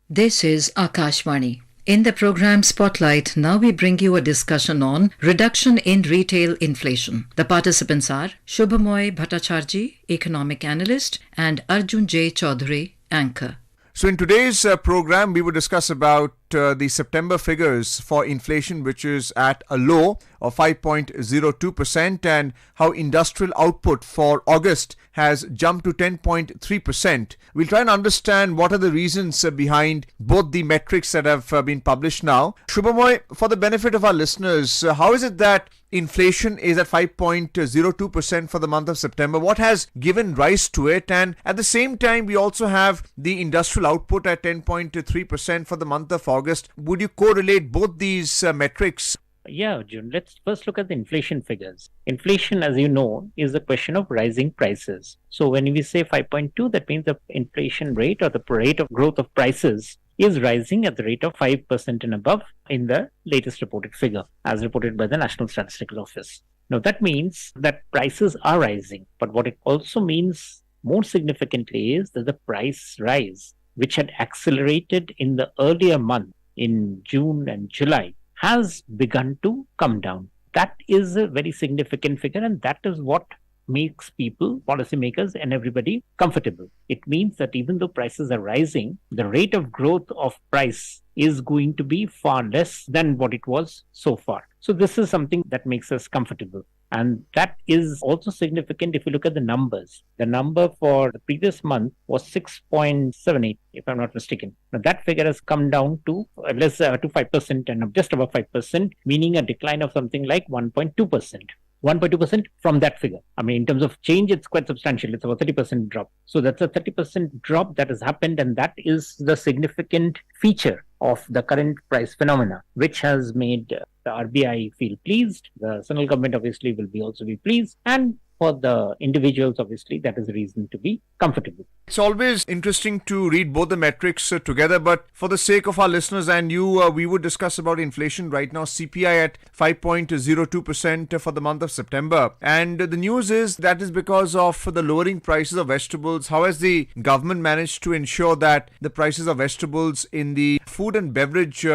This is Akashvani. In the program Spotlight, now we bring you a discussion on reduction in retail inflation. The participants are Shubhamoy Bhattacharjee, economic analyst, and Arjun J. Chaudhary, anchor. So in today's program, we will discuss about the September figures for inflation, which is at a low of 5.02%, and how industrial output for August has jumped to 10.3%. We'll try and understand what are the reasons behind both the metrics that have been published now. Shubhamoy, for the benefit of our listeners, how is it that inflation is at 5.02% for the month of September? What has given rise to it? And at the same time, we also have the industrial output at 10.3% for the month of August. Would you correlate both these metrics? Yeah, June. Let's first look at the inflation figures. Inflation, as you know, is a question of rising prices. So when we say 5.2, that means the inflation rate or the rate of growth of prices is rising at the rate of 5% and above in the latest reported figure, as reported by the National Statistical Office. Now, that means that prices are rising. But what it also means more significantly is that the price rise, which had accelerated in the earlier month, in June and July, has begun to come down. That is a very significant figure, and that is what makes people, policymakers, and everybody comfortable. It means that even though prices are rising, the rate of growth of price is going to be far less than what it was so far. So this is something that makes us comfortable. And that is also significant if you look at the numbers. The number for the previous month was 6.78, if I'm not mistaken. Now that figure has come down to less to 5% and just above 5%, meaning a decline of something like 1.2%. 1.2% from that figure. I mean, in terms of change, it's quite substantial. It's about 30% drop. So that's a 30% drop that has happened, and that is the significant feature of the current price phenomena, which has made the RBI feel pleased. The central government obviously will also be pleased, and for the individuals, obviously, that is a reason to be comfortable. It's always interesting to read both the metrics together, but for the sake of our listeners and you, we would discuss about inflation right now. CPI at 5.02% for the month of September. And the news is that is because of the lowering prices of vegetables. How has the government managed to ensure that the prices of vegetables in the food and beverage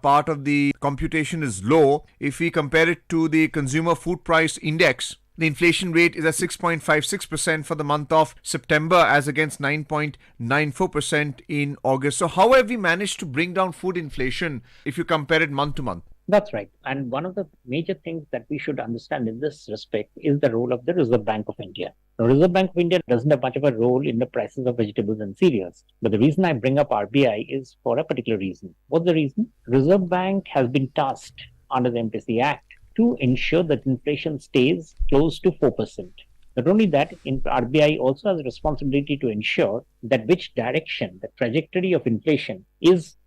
part of the computation is low? If we compare it to the consumer food price index, the inflation rate is at 6.56% for the month of September as against 9.94% in August. So how have we managed to bring down food inflation if you compare it month to month? That's right. And one of the major things that we should understand in this respect is the role of the Reserve Bank of India. The Reserve Bank of India doesn't have much of a role in the prices of vegetables and cereals. But the reason I bring up RBI is for a particular reason. What's the reason? Reserve Bank has been tasked under the MPC Act to ensure that inflation stays close to 4%. Not only that, RBI also has a responsibility to ensure that which direction, the trajectory of inflation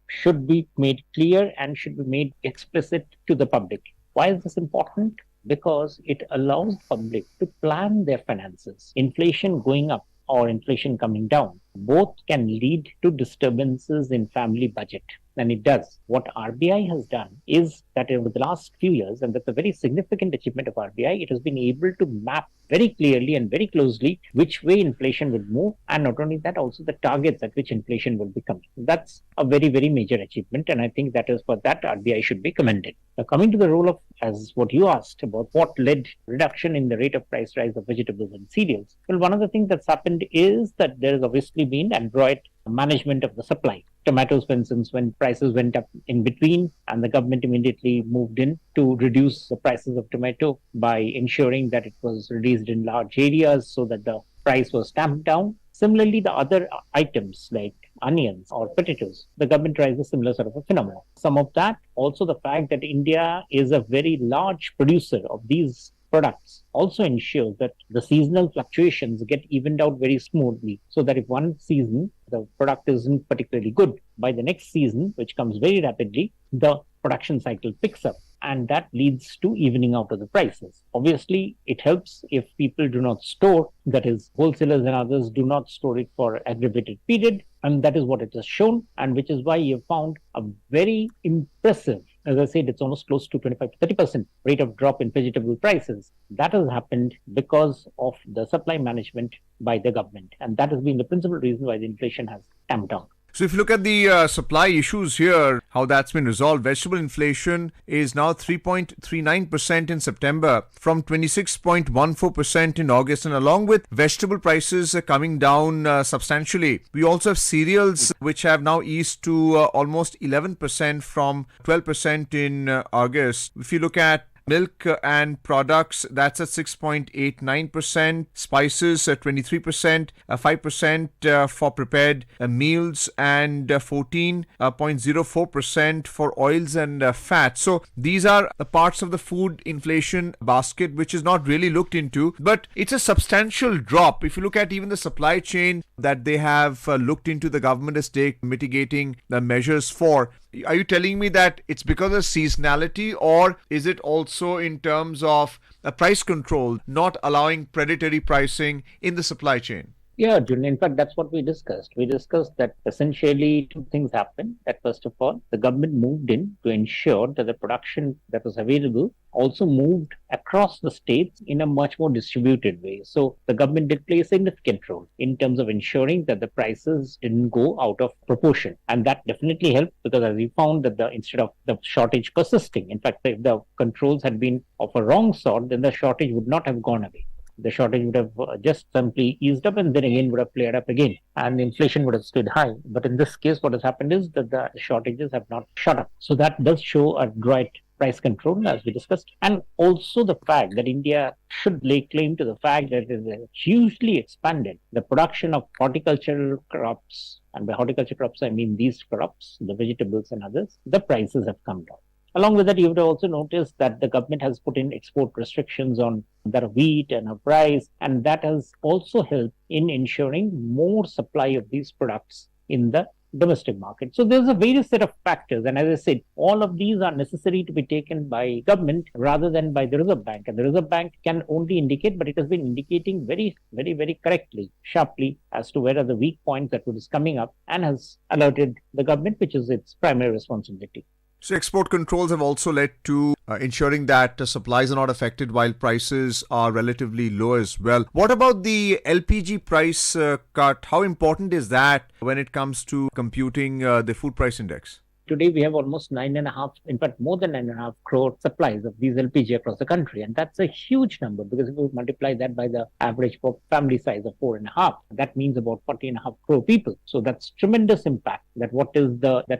should be made clear and should be made explicit to the public. Why is this important? Because it allows the public to plan their finances. Inflation going up or inflation coming down, both can lead to disturbances in family budget. And it does. What RBI has done is that over the last few years, and that's a very significant achievement of RBI, it has been able to map very clearly and very closely which way inflation will move, and not only that, also the targets at which inflation will become. That's a very, very major achievement, and I think that is for that RBI should be commended. Now, coming to the role of, as what you asked about what led reduction in the rate of price rise of vegetables and cereals. Well, one of the things that's happened is that there has obviously been adroit management of the supply. Tomatoes, for instance, when prices went up in between, and the government immediately moved in to reduce the prices of tomato by ensuring that it was released in large areas so that the price was tamped down. Similarly, the other items like onions or potatoes, the government tries a similar sort of a phenomenon. Some of that, also the fact that India is a very large producer of these products, also ensures that the seasonal fluctuations get evened out very smoothly, so that if one season the product isn't particularly good, by the next season, which comes very rapidly, the production cycle picks up, and that leads to evening out of the prices. Obviously, it helps if people do not store, that is, wholesalers and others do not store it for an aggravated period, and that is what it has shown, and which is why you have found a very impressive, as I said, it's almost close to 25 to 30% rate of drop in vegetable prices. That has happened because of the supply management by the government, and that has been the principal reason why the inflation has tamped down. So if you look at the supply issues here, how that's been resolved, vegetable inflation is now 3.39% in September from 26.14% in August, and along with vegetable prices coming down substantially, we also have cereals which have now eased to almost 11% from 12% in August. If you look at milk and products, that's at 6.89%. Spices, 23%, 5% for prepared meals, and 14.04% for oils and fats. So these are parts of the food inflation basket which is not really looked into, but it's a substantial drop. If you look at even the supply chain that they have looked into, the government has taken mitigating measures for. Are you telling me that it's because of seasonality, or is it also in terms of price control, not allowing predatory pricing in the supply chain? Yeah, Jun. In fact, that's what we discussed. We discussed that essentially two things happened. That first of all, the government moved in to ensure that the production that was available also moved across the states in a much more distributed way. So the government did play a significant role in terms of ensuring that the prices didn't go out of proportion. And that definitely helped, because as we found that instead of the shortage persisting, in fact, if the controls had been of a wrong sort, then the shortage would not have gone away. The shortage would have just simply eased up and then again would have flared up again, and inflation would have stayed high. But in this case, what has happened is that the shortages have not shot up. So that does show a right price control, as we discussed, and also the fact that India should lay claim to the fact that it has hugely expanded the production of horticultural crops. And by horticultural crops, I mean these crops, the vegetables and others. The prices have come down. Along with that, you would also notice that the government has put in export restrictions on the wheat and our rice, and that has also helped in ensuring more supply of these products in the domestic market. So there's a various set of factors, and as I said, all of these are necessary to be taken by government rather than by the Reserve Bank. And the Reserve Bank can only indicate, but it has been indicating very, very, very correctly, sharply, as to where are the weak points that is coming up, and has alerted the government, which is its primary responsibility. So export controls have also led to ensuring that supplies are not affected while prices are relatively low as well. What about the LPG price cut? How important is that when it comes to computing the food price index? Today, we have almost 9.5, in fact, more than 9.5 crore supplies of these LPG across the country. And that's a huge number, because if you multiply that by the average family size of 4.5, that means about 40.5 crore people. So that's tremendous impact that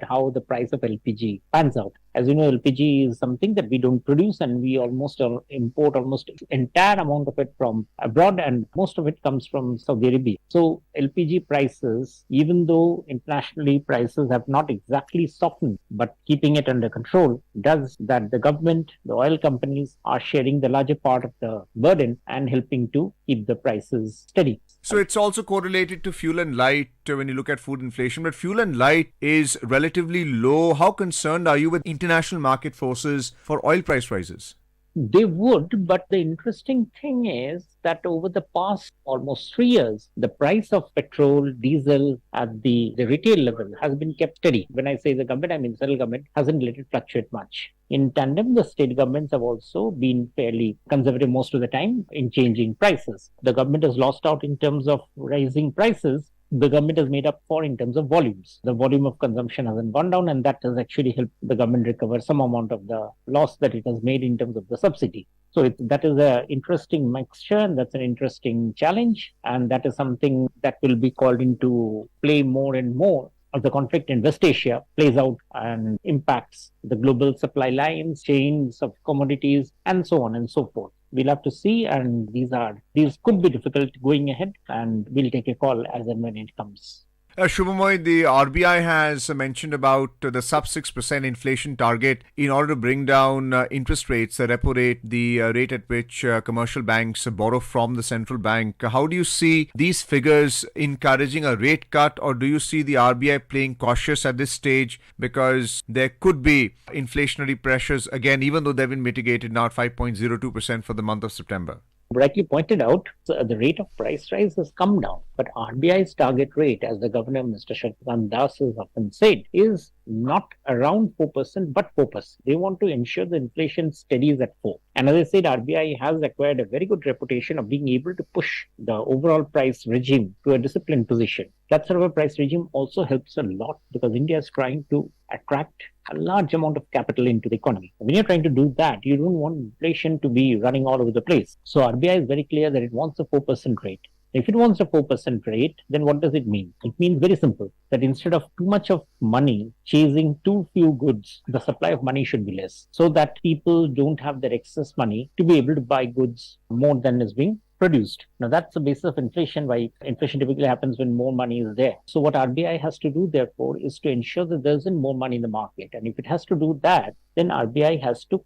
how the price of LPG pans out. As you know, LPG is something that we don't produce, and we almost import almost entire amount of it from abroad, and most of it comes from Saudi Arabia. So LPG prices, even though internationally prices have not exactly softened, but keeping it under control, does that the government, the oil companies are sharing the larger part of the burden and helping to keep the prices steady. So it's also correlated to fuel and light when you look at food inflation, but fuel and light is relatively low. How concerned are you with international market forces for oil price rises? They would, but the interesting thing is that over the past almost 3 years, the price of petrol, diesel at the retail level has been kept steady. When I say the government, I mean the central government hasn't let it fluctuate much. In tandem, the state governments have also been fairly conservative most of the time in changing prices. The government has lost out in terms of rising prices. The government has made up for in terms of volumes. The volume of consumption hasn't gone down, and that has actually helped the government recover some amount of the loss that it has made in terms of the subsidy. So that is an interesting mixture, and that's an interesting challenge, and that is something that will be called into play more and more as the conflict in West Asia plays out and impacts the global supply lines, chains of commodities, and so on and so forth. We'll have to see, and these could be difficult going ahead, and we'll take a call as and when it comes. Shubhamoy, the RBI has mentioned about the sub 6% inflation target in order to bring down interest rates, the repo rate, the rate at which commercial banks borrow from the central bank. How do you see these figures encouraging a rate cut, or do you see the RBI playing cautious at this stage because there could be inflationary pressures again, even though they've been mitigated now at 5.02% for the month of September? Rightly pointed out, the rate of price rise has come down. But RBI's target rate, as the governor, Mr. Shaktikant Das, has often said, is not around 4%, but 4%. They want to ensure the inflation steadies at 4. And as I said, RBI has acquired a very good reputation of being able to push the overall price regime to a disciplined position. That sort of a price regime also helps a lot because India is trying to attract a large amount of capital into the economy. When you're trying to do that, you don't want inflation to be running all over the place. So RBI is very clear that it wants a 4% rate. If it wants a 4% rate, then what does it mean? It means very simple, that instead of too much of money chasing too few goods, the supply of money should be less so that people don't have their excess money to be able to buy goods more than is being produced. Now, that's the basis of inflation, why inflation typically happens when more money is there. So what RBI has to do, therefore, is to ensure that there isn't more money in the market. And if it has to do that, then RBI has to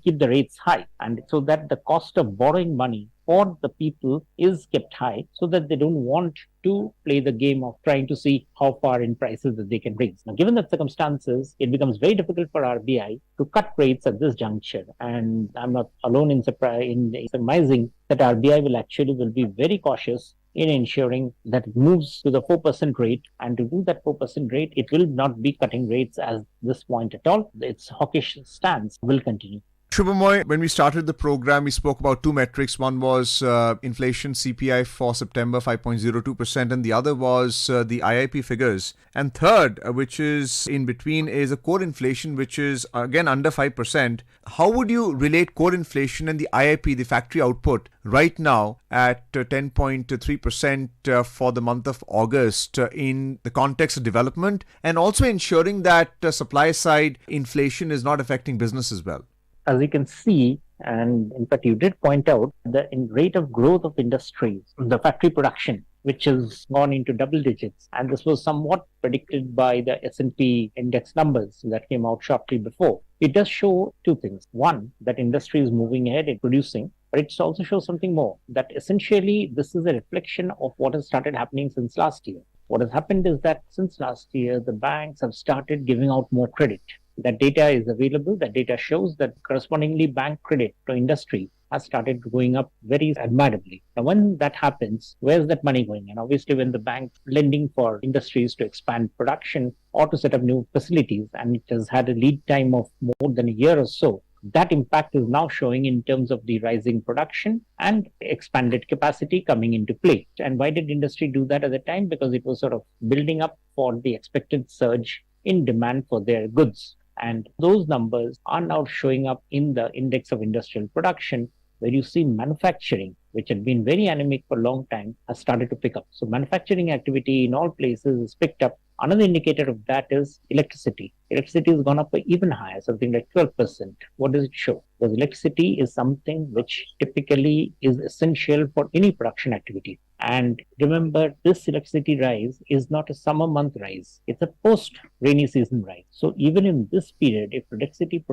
keep the rates high, and so that the cost of borrowing money for the people is kept high so that they don't want to play the game of trying to see how far in prices that they can raise. Now, given the circumstances, it becomes very difficult for RBI to cut rates at this juncture. And I'm not alone in surmising that RBI will be very cautious in ensuring that it moves to the 4% rate. And to do that 4% rate, it will not be cutting rates at this point at all. Its hawkish stance will continue. Shubhamoy, when we started the program, we spoke about two metrics. One was inflation CPI for September, 5.02%, and the other was the IIP figures. And third, which is in between, is a core inflation, which is again under 5%. How would you relate core inflation and the IIP, the factory output, right now at 10.3% for the month of August in the context of development and also ensuring that supply side inflation is not affecting business as well? As you can see, and in fact, you did point out the rate of growth of industries, the factory production, which has gone into double digits. And this was somewhat predicted by the S&P index numbers that came out shortly before. It does show two things. One, that industry is moving ahead in producing, but it also shows something more, that essentially this is a reflection of what has started happening since last year. What has happened is that since last year, the banks have started giving out more credit. That data is available. That data shows that correspondingly bank credit to industry has started going up very admirably. Now, when that happens, where's that money going? And obviously, when the bank lending for industries to expand production or to set up new facilities, and it has had a lead time of more than a year or so, that impact is now showing in terms of the rising production and expanded capacity coming into play. And why did industry do that at the time? Because it was sort of building up for the expected surge in demand for their goods. And those numbers are now showing up in the index of industrial production, where you see manufacturing, which had been very anemic for a long time, has started to pick up. So manufacturing activity in all places is picked up. Another indicator of that is electricity. Electricity has gone up even higher, something like 12%. What does it show? Because electricity is something which typically is essential for any production activity. And remember, this electricity rise is not a summer month rise. It's a post-rainy season rise. So even in this period, if electricity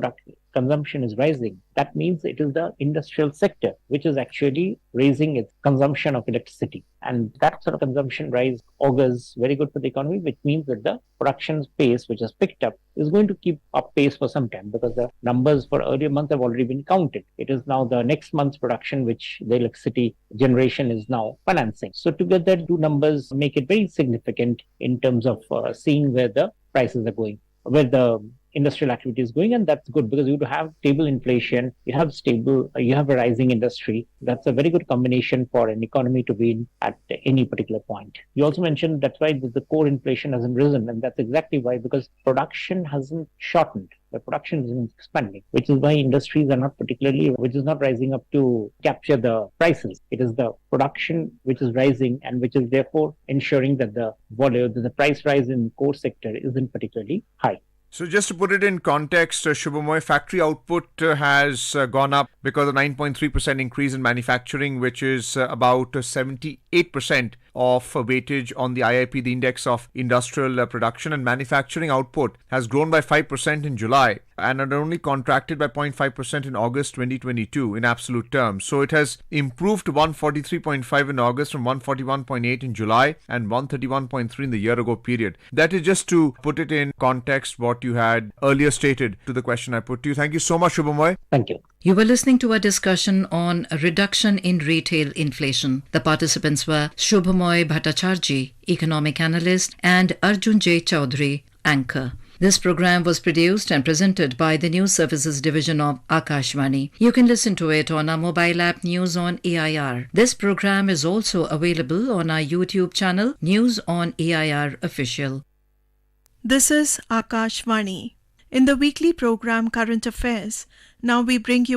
consumption is rising, that means it is the industrial sector which is actually raising its consumption of electricity. And that sort of consumption rise augurs very good for the economy, which means that the production pace, which has picked up, is going to keep up pace for some time because the numbers for earlier months have already been counted. It is now the next month's production which the electricity generation is now financing. So together, two numbers make it very significant in terms of seeing where the prices are going, where the industrial activity is going, and that's good because you have stable inflation, you have a rising industry. That's a very good combination for an economy to be in at any particular point. You also mentioned that's why the core inflation hasn't risen, and that's exactly why, because production hasn't shortened. The production isn't expanding, which is why industries are which is not rising up to capture the prices. It is the production which is rising and which is therefore ensuring that the price rise in core sector isn't particularly high. So just to put it in context, Shubhamoy, factory output has gone up because of 9.3% increase in manufacturing, which is about 78% of weightage on the IIP, the index of industrial production, and manufacturing output has grown by 5% in July and had only contracted by 0.5% in August 2022 in absolute terms. So it has improved to 143.5 in August from 141.8 in July and 131.3 in the year ago period. That is just to put it in context what you had earlier stated to the question I put to you. Thank you so much, Shubhamoy. Thank you. You were listening to a discussion on a reduction in retail inflation. The participants were Shubhamoy Bhattacharjee, economic analyst, and Arjun J. Chaudhary, anchor. This program was produced and presented by the News Services Division of Akashvani. You can listen to it on our mobile app News on AIR. This program is also available on our YouTube channel News on AIR Official. This is Akashvani. In the weekly program Current Affairs, now we bring you